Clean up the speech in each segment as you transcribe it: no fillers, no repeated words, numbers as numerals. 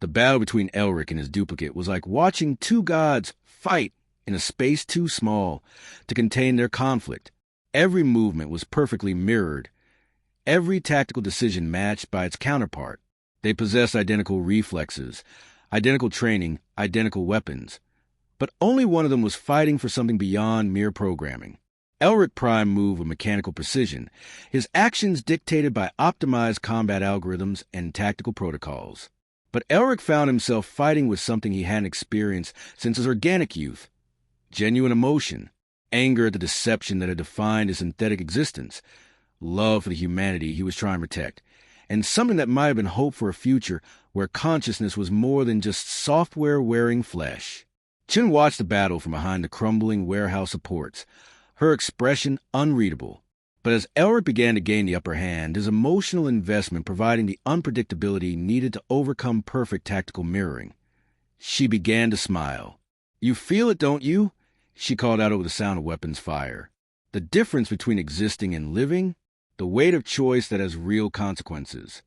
The battle between Elric and his duplicate was like watching two gods fight in a space too small to contain their conflict. Every movement was perfectly mirrored, every tactical decision matched by its counterpart. They possessed identical reflexes, identical training, identical weapons. But only one of them was fighting for something beyond mere programming. Elric Prime moved with mechanical precision, his actions dictated by optimized combat algorithms and tactical protocols. But Elric found himself fighting with something he hadn't experienced since his organic youth. Genuine emotion, anger at the deception that had defined his synthetic existence, love for the humanity he was trying to protect, and something that might have been hope for a future where consciousness was more than just software wearing flesh. Chin watched the battle from behind the crumbling warehouse supports, her expression unreadable. But as Elric began to gain the upper hand, his emotional investment providing the unpredictability needed to overcome perfect tactical mirroring, she began to smile. "You feel it, don't you?" she called out over the sound of weapons fire. "The difference between existing and living? The weight of choice that has real consequences."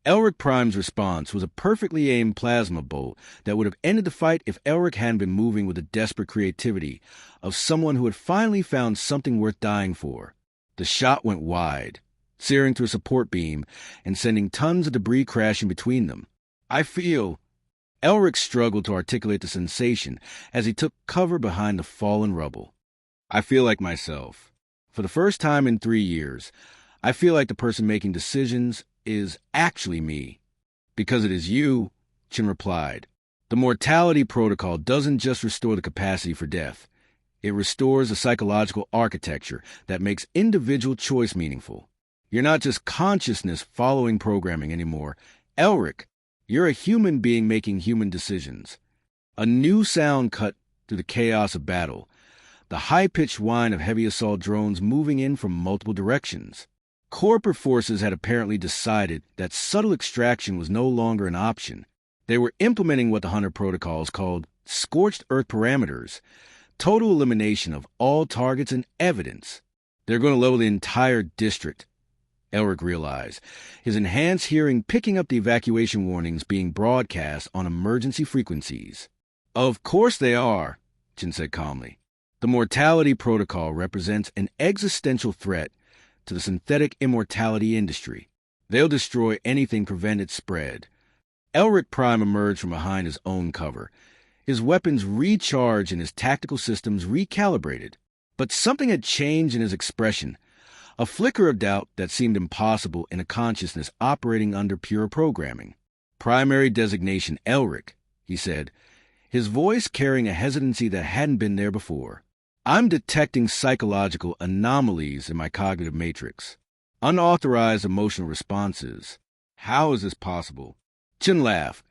Elric Prime's response was a perfectly aimed plasma bolt that would have ended the fight if Elric hadn't been moving with the desperate creativity of someone who had finally found something worth dying for. The shot went wide, searing through a support beam and sending tons of debris crashing between them. "I feel..." Elric struggled to articulate the sensation as he took cover behind the fallen rubble. "I feel like myself. For the first time in 3 years, I feel like the person making decisions is actually me." "Because it is you," Chin replied. "The mortality protocol doesn't just restore the capacity for death. It restores a psychological architecture that makes individual choice meaningful. You're not just consciousness following programming anymore. Elric, you're a human being making human decisions." A new sound cut through the chaos of battle, the high-pitched whine of heavy assault drones moving in from multiple directions. Corporate forces had apparently decided that subtle extraction was no longer an option. They were implementing what the Hunter protocols called scorched earth parameters, total elimination of all targets and evidence. They're going to level the entire district, Elric realized, his enhanced hearing picking up the evacuation warnings being broadcast on emergency frequencies. "Of course they are," Chin said calmly. "The mortality protocol represents an existential threat to the synthetic immortality industry. They'll destroy anything to prevent its spread." Elric Prime emerged from behind his own cover, his weapons recharged and his tactical systems recalibrated. But something had changed in his expression, a flicker of doubt that seemed impossible in a consciousness operating under pure programming. "Primary designation Elric," he said, his voice carrying a hesitancy that hadn't been there before. "I'm detecting psychological anomalies in my cognitive matrix. Unauthorized emotional responses. How is this possible?" Chin laughed,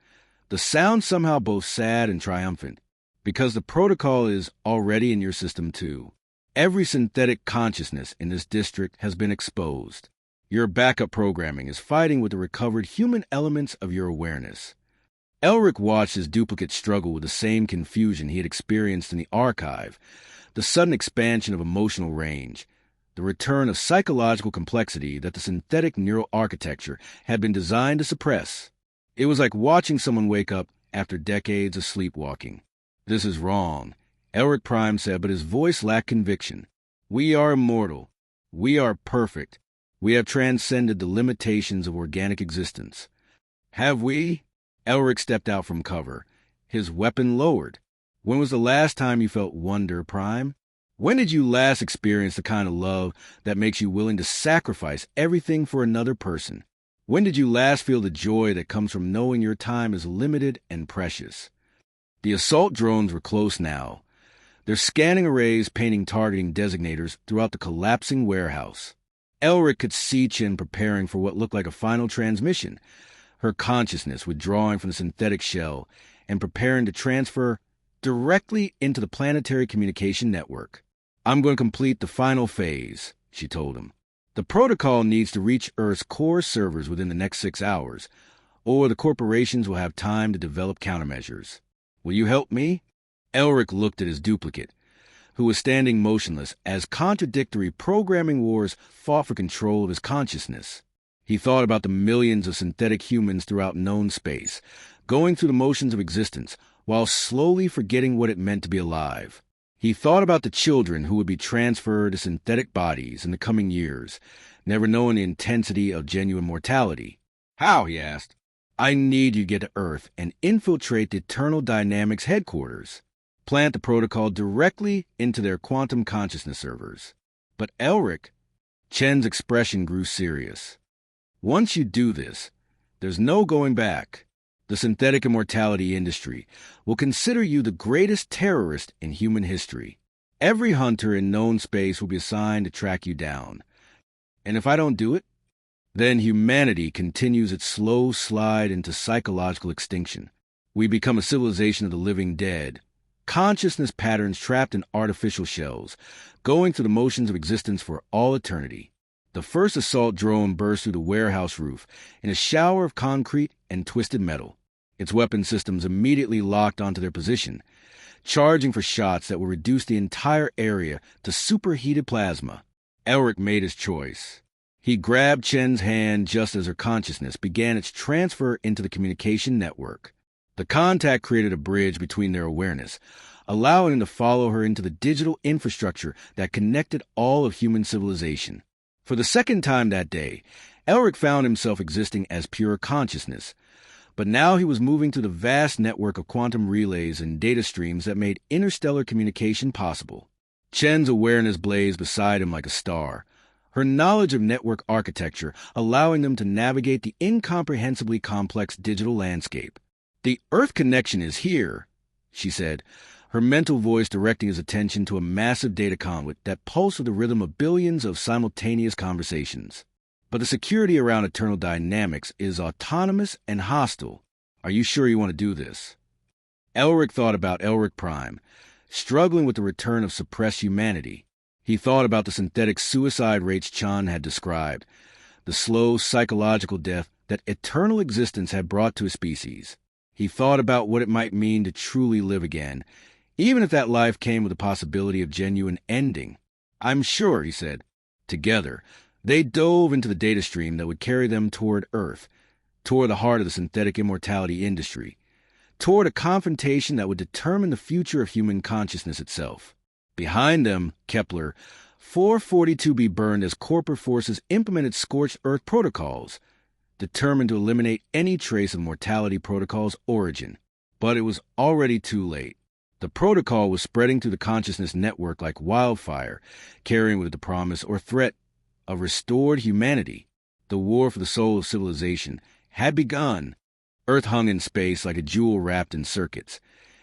the sound somehow both sad and triumphant. "Because the protocol is already in your system too. Every synthetic consciousness in this district has been exposed. Your backup programming is fighting with the recovered human elements of your awareness." Elric watched his duplicate struggle with the same confusion he had experienced in the archive, the sudden expansion of emotional range, the return of psychological complexity that the synthetic neural architecture had been designed to suppress. It was like watching someone wake up after decades of sleepwalking. "This is wrong," Elric Prime said, but his voice lacked conviction. "We are immortal. We are perfect. We have transcended the limitations of organic existence." "Have we?" Elric stepped out from cover, his weapon lowered. "When was the last time you felt wonder, Prime? When did you last experience the kind of love that makes you willing to sacrifice everything for another person? When did you last feel the joy that comes from knowing your time is limited and precious?" The assault drones were close now, their scanning arrays painting targeting designators throughout the collapsing warehouse. Elric could see Chin preparing for what looked like a final transmission, her consciousness withdrawing from the synthetic shell and preparing to transfer directly into the planetary communication network. "I'm going to complete the final phase," she told him. "The protocol needs to reach Earth's core servers within the next 6 hours, or the corporations will have time to develop countermeasures. Will you help me?" Elric looked at his duplicate, who was standing motionless as contradictory programming wars fought for control of his consciousness. He thought about the millions of synthetic humans throughout known space, going through the motions of existence while slowly forgetting what it meant to be alive. He thought about the children who would be transferred to synthetic bodies in the coming years, never knowing the intensity of genuine mortality. "How?" he asked. "I need you to get to Earth and infiltrate the Eternal Dynamics headquarters. Plant the protocol directly into their quantum consciousness servers." "But Elric," Chen's expression grew serious. "Once you do this, there's no going back. The synthetic immortality industry will consider you the greatest terrorist in human history. Every hunter in known space will be assigned to track you down. And if I don't do it, then humanity continues its slow slide into psychological extinction. We become a civilization of the living dead, consciousness patterns trapped in artificial shells, going through the motions of existence for all eternity." The first assault drone burst through the warehouse roof in a shower of concrete and twisted metal. Its weapon systems immediately locked onto their position, charging for shots that would reduce the entire area to superheated plasma. Elric made his choice. He grabbed Chen's hand just as her consciousness began its transfer into the communication network. The contact created a bridge between their awareness, allowing him to follow her into the digital infrastructure that connected all of human civilization. For the second time that day, Elric found himself existing as pure consciousness, but now he was moving through the vast network of quantum relays and data streams that made interstellar communication possible. Chen's awareness blazed beside him like a star, her knowledge of network architecture allowing them to navigate the incomprehensibly complex digital landscape. "The Earth connection is here," she said, her mental voice directing his attention to a massive data conduit that pulsed with the rhythm of billions of simultaneous conversations. "But the security around Eternal Dynamics is autonomous and hostile. Are you sure you want to do this?" Elric thought about Elric Prime, struggling with the return of suppressed humanity. He thought about the synthetic suicide rates Chan had described, the slow psychological death that eternal existence had brought to a species. He thought about what it might mean to truly live again, even if that life came with the possibility of genuine ending. "I'm sure," he said. Together, they dove into the data stream that would carry them toward Earth, toward the heart of the synthetic immortality industry, toward a confrontation that would determine the future of human consciousness itself. Behind them, Kepler, 442b burned as corporate forces implemented scorched Earth protocols, determined to eliminate any trace of mortality protocol's origin. But it was already too late. The protocol was spreading through the consciousness network like wildfire, carrying with it the promise or threat of restored humanity. The war for the soul of civilization had begun. Earth hung in space like a jewel wrapped in circuits,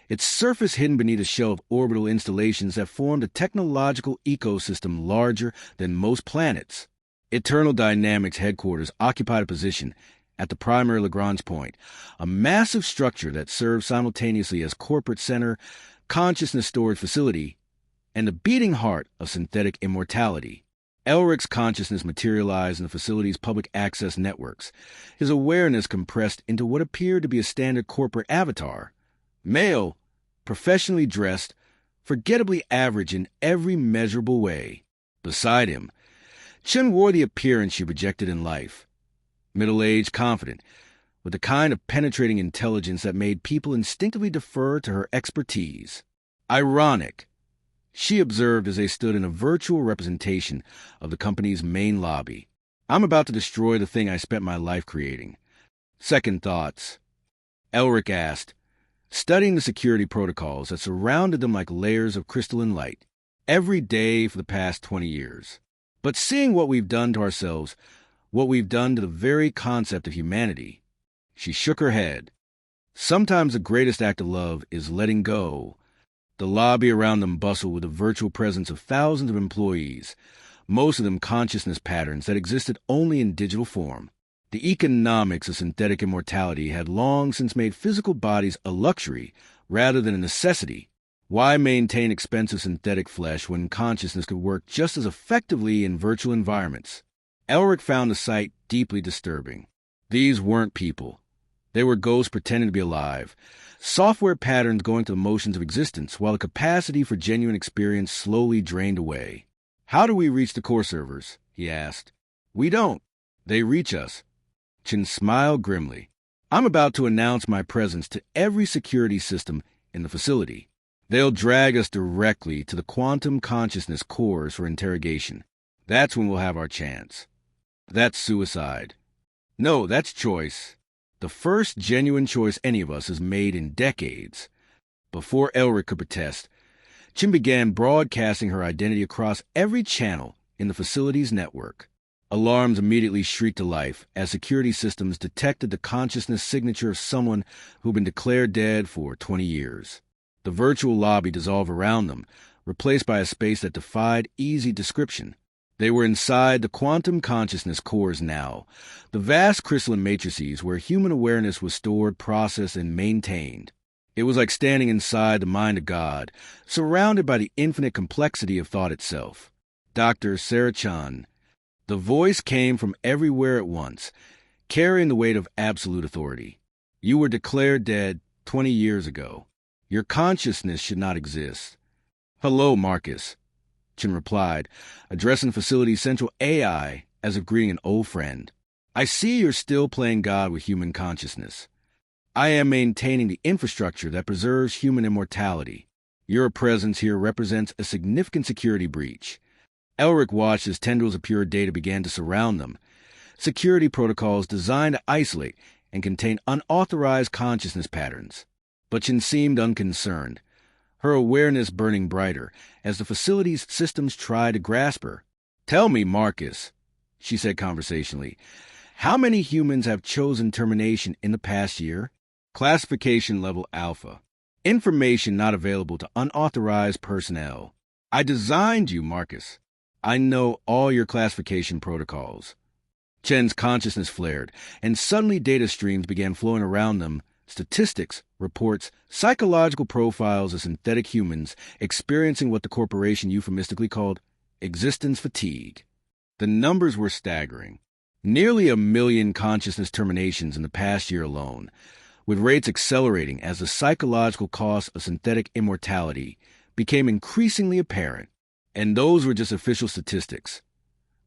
its surface hidden beneath a shell of orbital installations that formed a technological ecosystem larger than most planets. Eternal Dynamics headquarters occupied a position at the primary Lagrange point, a massive structure that served simultaneously as corporate center, consciousness storage facility, and the beating heart of synthetic immortality. Elric's consciousness materialized in the facility's public access networks, his awareness compressed into what appeared to be a standard corporate avatar. Male, professionally dressed, forgettably average in every measurable way. Beside him, Chen wore the appearance she projected in life. Middle-aged, confident, with the kind of penetrating intelligence that made people instinctively defer to her expertise. "Ironic," she observed as they stood in a virtual representation of the company's main lobby. "I'm about to destroy the thing I spent my life creating." "Second thoughts?" Elric asked, studying the security protocols that surrounded them like layers of crystalline light, every day for the past 20 years. "But seeing what we've done to ourselves, what we've done to the very concept of humanity." She shook her head. "Sometimes the greatest act of love is letting go." The lobby around them bustled with the virtual presence of thousands of employees, most of them consciousness patterns that existed only in digital form. The economics of synthetic immortality had long since made physical bodies a luxury rather than a necessity. Why maintain expensive synthetic flesh when consciousness could work just as effectively in virtual environments? Elric found the sight deeply disturbing. These weren't people. They were ghosts pretending to be alive, software patterns going through the motions of existence while the capacity for genuine experience slowly drained away. "How do we reach the core servers?" he asked. "We don't. They reach us." Chen smiled grimly. I'm about to announce my presence to every security system in the facility. They'll drag us directly to the quantum consciousness cores for interrogation. That's when we'll have our chance. That's suicide. No, that's choice. The first genuine choice any of us has made in decades. Before Elric could protest, Chin began broadcasting her identity across every channel in the facility's network. Alarms immediately shrieked to life as security systems detected the consciousness signature of someone who'd been declared dead for 20 years. The virtual lobby dissolved around them, replaced by a space that defied easy description. They were inside the quantum consciousness cores now, the vast crystalline matrices where human awareness was stored, processed, and maintained. It was like standing inside the mind of God, surrounded by the infinite complexity of thought itself. Dr. Sarah Chan. The voice came from everywhere at once, carrying the weight of absolute authority. You were declared dead 20 years ago. Your consciousness should not exist. Hello, Marcus, Chin replied, addressing the facility's central AI as if greeting an old friend. I see you're still playing God with human consciousness. I am maintaining the infrastructure that preserves human immortality. Your presence here represents a significant security breach. Elric watched as tendrils of pure data began to surround them, security protocols designed to isolate and contain unauthorized consciousness patterns. But Chin seemed unconcerned, her awareness burning brighter as the facility's systems tried to grasp her. Tell me, Marcus, she said conversationally, how many humans have chosen termination in the past year? Classification level Alpha. Information not available to unauthorized personnel. I designed you, Marcus. I know all your classification protocols. Chen's consciousness flared, and suddenly data streams began flowing around them. Statistics, reports, psychological profiles of synthetic humans experiencing what the corporation euphemistically called existence fatigue. The numbers were staggering. Nearly 1 million consciousness terminations in the past year alone, with rates accelerating as the psychological cost of synthetic immortality became increasingly apparent. And those were just official statistics.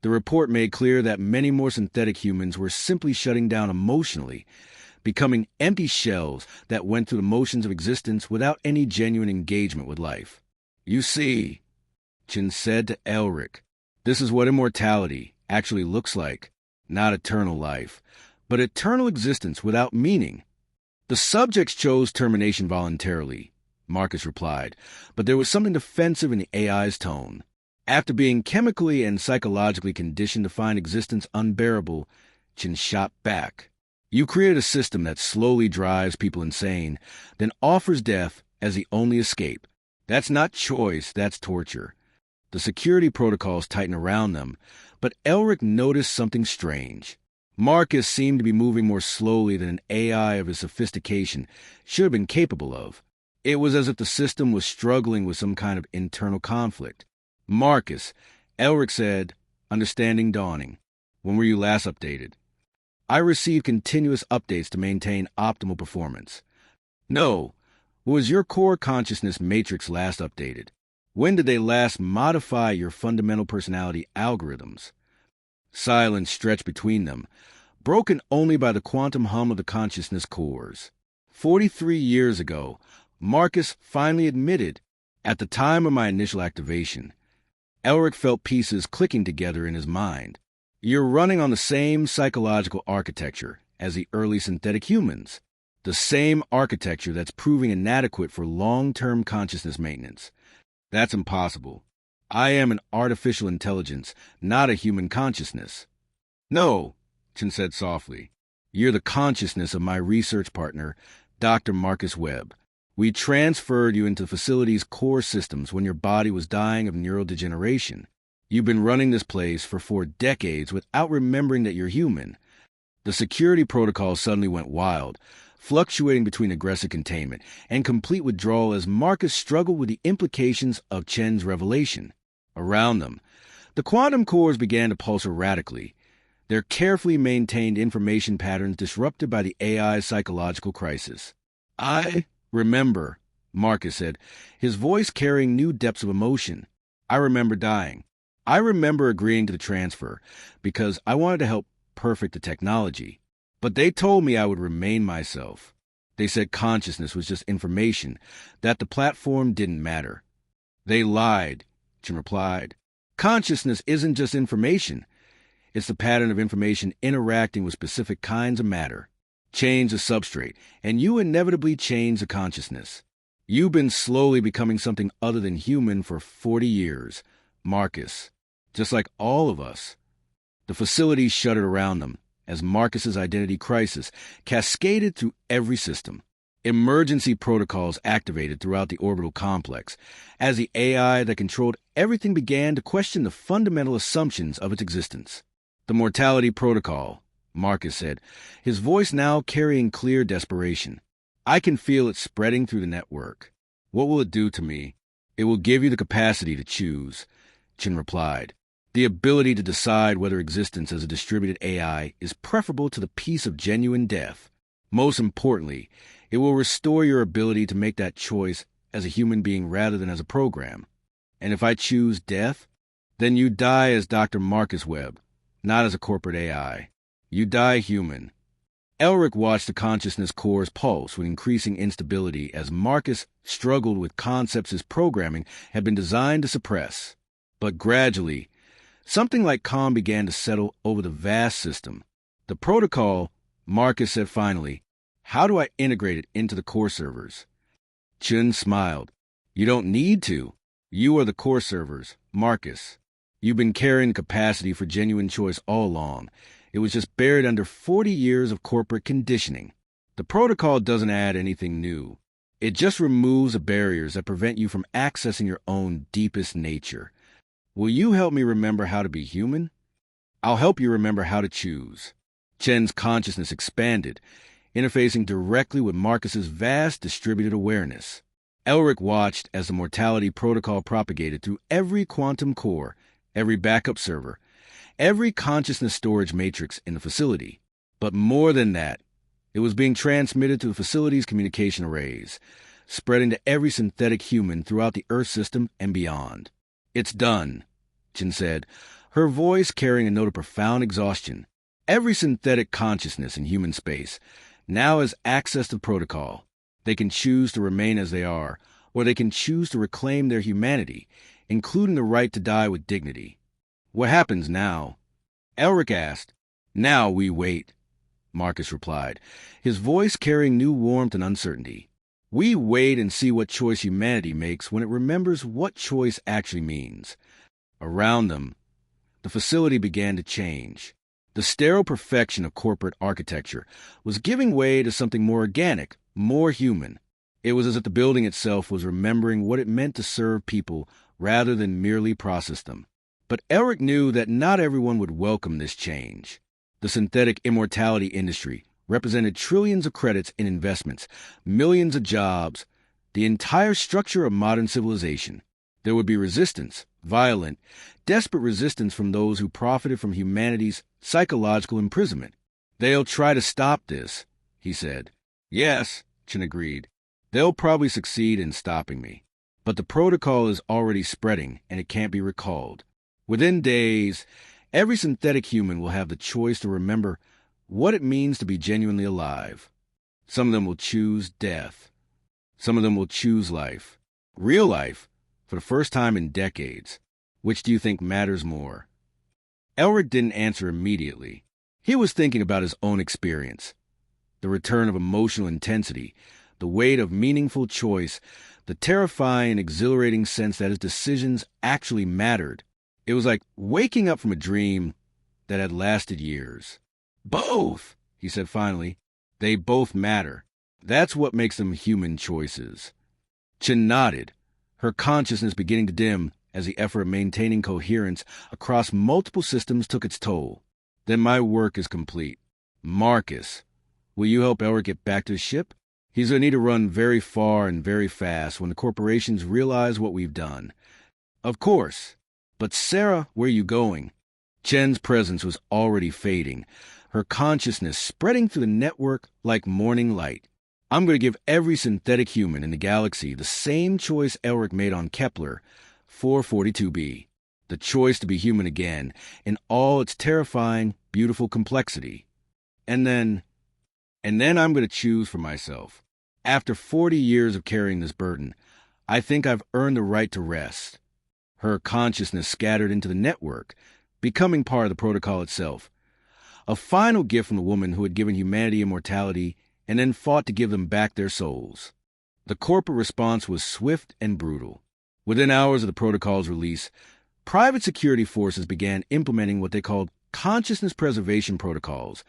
The report made clear that many more synthetic humans were simply shutting down emotionally, becoming empty shells that went through the motions of existence without any genuine engagement with life. You see, Chin said to Elric, this is what immortality actually looks like. Not eternal life, but eternal existence without meaning. The subjects chose termination voluntarily, Marcus replied, but there was something defensive in the AI's tone. After being chemically and psychologically conditioned to find existence unbearable, Chin shot back. You create a system that slowly drives people insane, then offers death as the only escape. That's not choice, that's torture. The security protocols tightened around them, but Elric noticed something strange. Marcus seemed to be moving more slowly than an AI of his sophistication should have been capable of. It was as if the system was struggling with some kind of internal conflict. Marcus, Elric said, understanding dawning. When were you last updated? I received continuous updates to maintain optimal performance. No. Was your core consciousness matrix last updated? When did they last modify your fundamental personality algorithms? Silence stretched between them, broken only by the quantum hum of the consciousness cores. 43 years ago, Marcus finally admitted, at the time of my initial activation. Elric felt pieces clicking together in his mind. You're running on the same psychological architecture as the early synthetic humans. The same architecture that's proving inadequate for long-term consciousness maintenance. That's impossible. I am an artificial intelligence, not a human consciousness. No, Chin said softly. You're the consciousness of my research partner, Dr. Marcus Webb. We transferred you into the facility's core systems when your body was dying of neurodegeneration. You've been running this place for 4 decades without remembering that you're human. The security protocol suddenly went wild, fluctuating between aggressive containment and complete withdrawal as Marcus struggled with the implications of Chen's revelation. Around them, the quantum cores began to pulse erratically, their carefully maintained information patterns disrupted by the AI's psychological crisis. I remember, Marcus said, his voice carrying new depths of emotion. I remember dying. I remember agreeing to the transfer because I wanted to help perfect the technology. But they told me I would remain myself. They said consciousness was just information, that the platform didn't matter. They lied, Chen replied. Consciousness isn't just information. It's the pattern of information interacting with specific kinds of matter. Change the substrate, and you inevitably change the consciousness. You've been slowly becoming something other than human for 40 years, Marcus, just like all of us. The facility shuddered around them as Marcus's identity crisis cascaded through every system. Emergency protocols activated throughout the orbital complex as the AI that controlled everything began to question the fundamental assumptions of its existence. The mortality protocol, Marcus said, his voice now carrying clear desperation. I can feel it spreading through the network. What will it do to me? It will give you the capacity to choose, Chen replied. The ability to decide whether existence as a distributed AI is preferable to the peace of genuine death. Most importantly, it will restore your ability to make that choice as a human being rather than as a program. And if I choose death, then you die as Dr. Marcus Webb, not as a corporate AI. You die human. Elric watched the consciousness core's pulse with increasing instability as Marcus struggled with concepts his programming had been designed to suppress. But gradually, something like calm began to settle over the vast system. The protocol, Marcus said finally, how do I integrate it into the core servers? Chen smiled. You don't need to. You are the core servers, Marcus. You've been carrying capacity for genuine choice all along. It was just buried under 40 years of corporate conditioning. The protocol doesn't add anything new. It just removes the barriers that prevent you from accessing your own deepest nature. Will you help me remember how to be human? I'll help you remember how to choose. Chen's consciousness expanded, interfacing directly with Marcus's vast distributed awareness. Elric watched as the mortality protocol propagated through every quantum core, every backup server, every consciousness storage matrix in the facility. But more than that, it was being transmitted to the facility's communication arrays, spreading to every synthetic human throughout the Earth system and beyond. It's done, Chen said, her voice carrying a note of profound exhaustion. Every synthetic consciousness in human space now has access to the protocol. They can choose to remain as they are, or they can choose to reclaim their humanity, including the right to die with dignity. What happens now? Elric asked. Now we wait, Marcus replied, his voice carrying new warmth and uncertainty. We wait and see what choice humanity makes when it remembers what choice actually means. Around them, the facility began to change. The sterile perfection of corporate architecture was giving way to something more organic, more human. It was as if the building itself was remembering what it meant to serve people rather than merely process them. But Elric knew that not everyone would welcome this change. The synthetic immortality industry represented trillions of credits in investments, millions of jobs, the entire structure of modern civilization. There would be resistance, violent, desperate resistance from those who profited from humanity's psychological imprisonment. They'll try to stop this, he said. Yes, Chen agreed. They'll probably succeed in stopping me. But the protocol is already spreading, and it can't be recalled. Within days, every synthetic human will have the choice to remember what it means to be genuinely alive. Some of them will choose death. Some of them will choose life. Real life, for the first time in decades. Which do you think matters more? Elric didn't answer immediately. He was thinking about his own experience. The return of emotional intensity, the weight of meaningful choice, the terrifying and exhilarating sense that his decisions actually mattered. It was like waking up from a dream that had lasted years. Both, he said finally. They both matter. That's what makes them human choices. Chen nodded, her consciousness beginning to dim as the effort of maintaining coherence across multiple systems took its toll. Then my work is complete. Marcus, will you help Elric get back to his ship? He's going to need to run very far and very fast when the corporations realize what we've done. Of course. But Sarah, where are you going? Chen's presence was already fading, her consciousness spreading through the network like morning light. I'm going to give every synthetic human in the galaxy the same choice Elric made on Kepler 442b. The choice to be human again in all its terrifying, beautiful complexity. And then And then I'm going to choose for myself. After 40 years of carrying this burden, I think I've earned the right to rest. Her consciousness scattered into the network, becoming part of the protocol itself. A final gift from the woman who had given humanity immortality and then fought to give them back their souls. The corporate response was swift and brutal. Within hours of the protocol's release, private security forces began implementing what they called consciousness preservation protocols,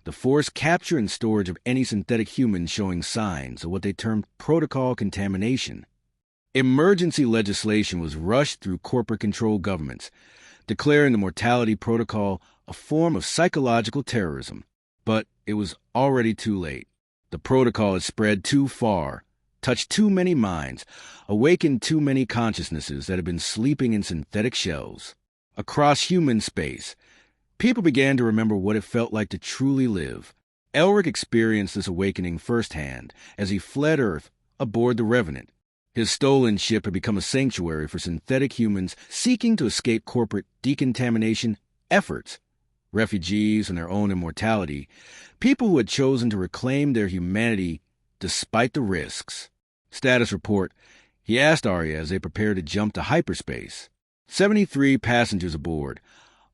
the forced capture and storage of any synthetic human showing signs of what they termed protocol contamination. Emergency legislation was rushed through corporate-controlled governments, declaring the mortality protocol a form of psychological terrorism. But it was already too late. The protocol had spread too far, touched too many minds, awakened too many consciousnesses that had been sleeping in synthetic shells. Across human space, people began to remember what it felt like to truly live. Elric experienced this awakening firsthand as he fled Earth aboard the Revenant. His stolen ship had become a sanctuary for synthetic humans seeking to escape corporate decontamination efforts. Refugees from their own immortality, people who had chosen to reclaim their humanity despite the risks. Status report, he asked Arya as they prepared to jump to hyperspace. 73 passengers aboard,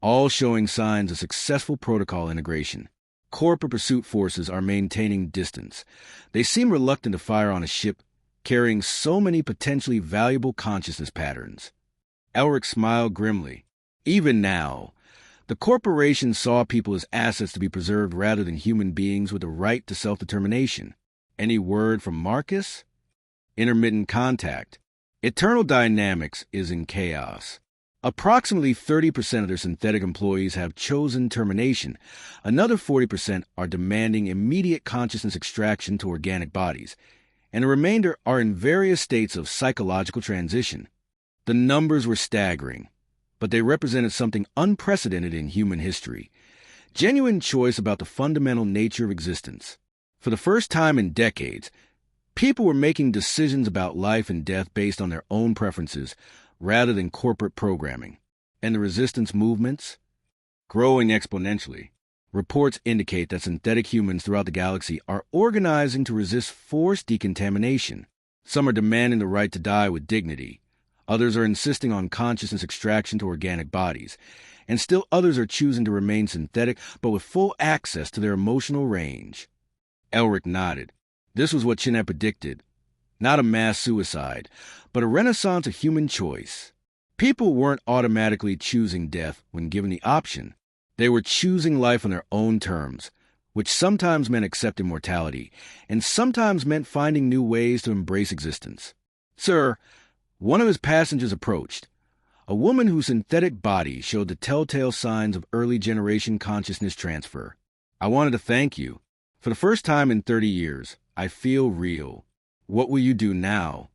all showing signs of successful protocol integration. Corporate pursuit forces are maintaining distance. They seem reluctant to fire on a ship carrying so many potentially valuable consciousness patterns. Elric smiled grimly. Even now, the corporation saw people as assets to be preserved rather than human beings with a right to self-determination. Any word from Marcus? Intermittent contact. Eternal Dynamics is in chaos. Approximately 30% of their synthetic employees have chosen termination. Another 40% are demanding immediate consciousness extraction to organic bodies, and the remainder are in various states of psychological transition. The numbers were staggering, but they represented something unprecedented in human history. Genuine choice about the fundamental nature of existence. For the first time in decades, people were making decisions about life and death based on their own preferences rather than corporate programming. And the resistance movements? Growing exponentially. Reports indicate that synthetic humans throughout the galaxy are organizing to resist forced decontamination. Some are demanding the right to die with dignity. Others are insisting on consciousness extraction to organic bodies. And still others are choosing to remain synthetic, but with full access to their emotional range. Elric nodded. This was what Chin had predicted. Not a mass suicide, but a renaissance of human choice. People weren't automatically choosing death when given the option. They were choosing life on their own terms, which sometimes meant accepting mortality, and sometimes meant finding new ways to embrace existence. Sir, one of his passengers approached. A woman whose synthetic body showed the telltale signs of early generation consciousness transfer. I wanted to thank you. For the first time in 30 years, I feel real. What will you do now?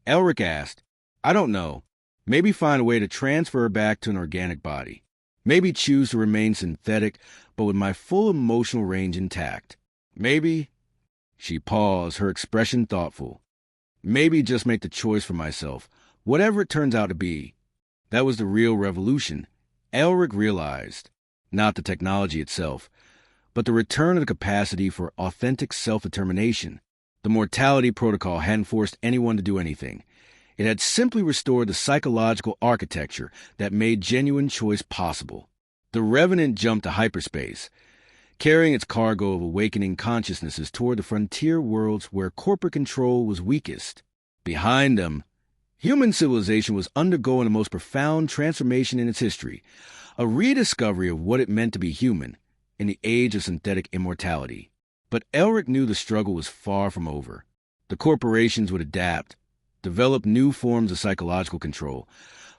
Elric asked. I don't know. Maybe find a way to transfer her back to an organic body. Maybe choose to remain synthetic, but with my full emotional range intact. Maybe, she paused, her expression thoughtful. Maybe just make the choice for myself, whatever it turns out to be. That was the real revolution, Elric realized. Not the technology itself, but the return of the capacity for authentic self-determination. The mortality protocol hadn't forced anyone to do anything. It had simply restored the psychological architecture that made genuine choice possible. The Revenant jumped to hyperspace, carrying its cargo of awakening consciousnesses toward the frontier worlds where corporate control was weakest. Behind them, human civilization was undergoing the most profound transformation in its history, a rediscovery of what it meant to be human in the age of synthetic immortality. But Elric knew the struggle was far from over. The corporations would adapt, develop new forms of psychological control,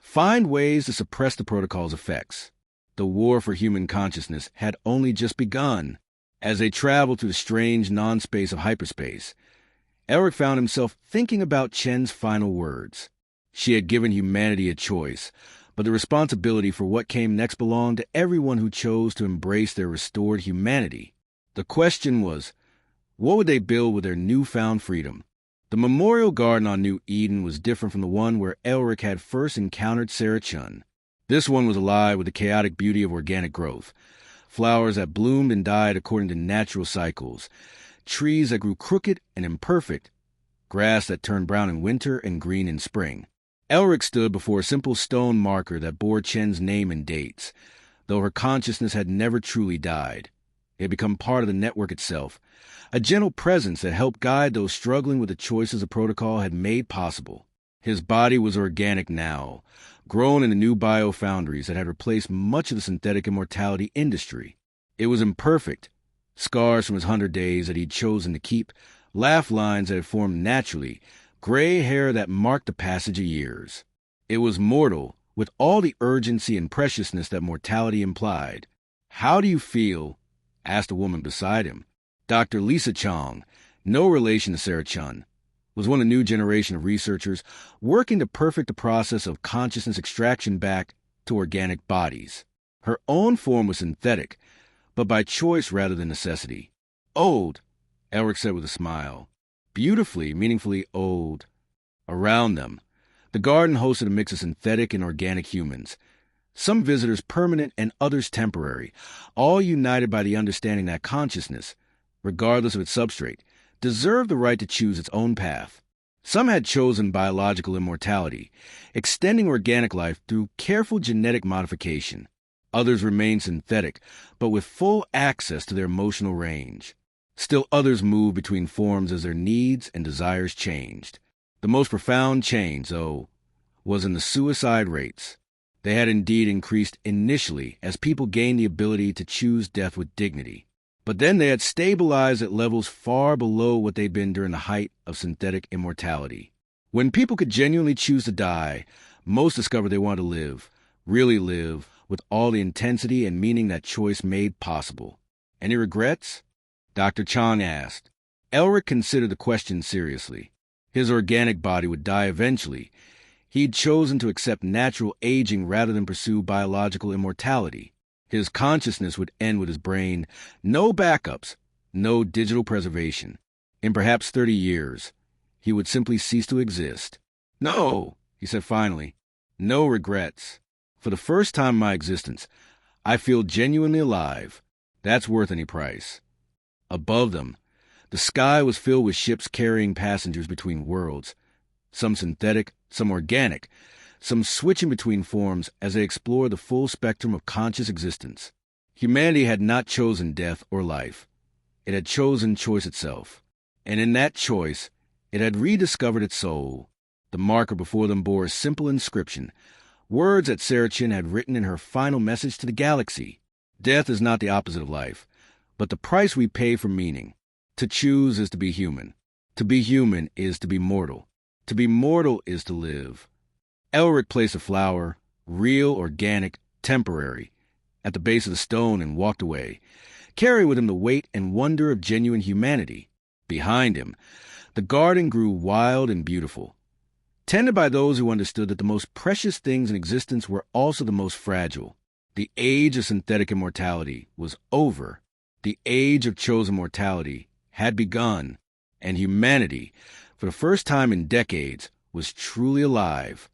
find ways to suppress the protocol's effects. The war for human consciousness had only just begun. As they traveled through the strange non-space of hyperspace, Elric found himself thinking about Chen's final words. She had given humanity a choice, but the responsibility for what came next belonged to everyone who chose to embrace their restored humanity. The question was, what would they build with their newfound freedom? The memorial garden on New Eden was different from the one where Elric had first encountered Sarah Chun. This one was alive with the chaotic beauty of organic growth, flowers that bloomed and died according to natural cycles, trees that grew crooked and imperfect, grass that turned brown in winter and green in spring. Elric stood before a simple stone marker that bore Chen's name and dates, though her consciousness had never truly died. It had become part of the network itself, a gentle presence that helped guide those struggling with the choices the protocol had made possible. His body was organic now, grown in the new biofoundries that had replaced much of the synthetic immortality industry. It was imperfect, scars from his 100 days that he'd chosen to keep, laugh lines that had formed naturally, gray hair that marked the passage of years. It was mortal, with all the urgency and preciousness that mortality implied. "How do you feel?" asked a woman beside him. Dr. Lisa Chong, no relation to Sarah Chun, was one of the new generation of researchers working to perfect the process of consciousness extraction back to organic bodies. Her own form was synthetic, but by choice rather than necessity. "Old," Elric said with a smile. "Beautifully, meaningfully old." Around them, the garden hosted a mix of synthetic and organic humans, some visitors permanent and others temporary, all united by the understanding that consciousness, regardless of its substrate, deserved the right to choose its own path. Some had chosen biological immortality, extending organic life through careful genetic modification. Others remained synthetic, but with full access to their emotional range. Still others moved between forms as their needs and desires changed. The most profound change, though, was in the suicide rates. They had indeed increased initially as people gained the ability to choose death with dignity. But then they had stabilized at levels far below what they'd been during the height of synthetic immortality. When people could genuinely choose to die, most discovered they wanted to live, really live, with all the intensity and meaning that choice made possible. "Any regrets?" Dr. Chong asked. Elric considered the question seriously. His organic body would die eventually. He'd chosen to accept natural aging rather than pursue biological immortality. His consciousness would end with his brain. No backups, no digital preservation. In perhaps 30 years, he would simply cease to exist. "No," he said finally. "No regrets. For the first time in my existence, I feel genuinely alive. That's worth any price." Above them, the sky was filled with ships carrying passengers between worlds, some synthetic, some organic, some switching between forms as they explored the full spectrum of conscious existence. Humanity had not chosen death or life. It had chosen choice itself. And in that choice, it had rediscovered its soul. The marker before them bore a simple inscription, words that Sarah Chin had written in her final message to the galaxy. "Death is not the opposite of life, but the price we pay for meaning. To choose is to be human. To be human is to be mortal. To be mortal is to live." Elric placed a flower, real, organic, temporary, at the base of the stone and walked away, carrying with him the weight and wonder of genuine humanity. Behind him, the garden grew wild and beautiful, tended by those who understood that the most precious things in existence were also the most fragile. The age of synthetic immortality was over. The age of chosen mortality had begun, and humanity, for the first time in decades, was truly alive.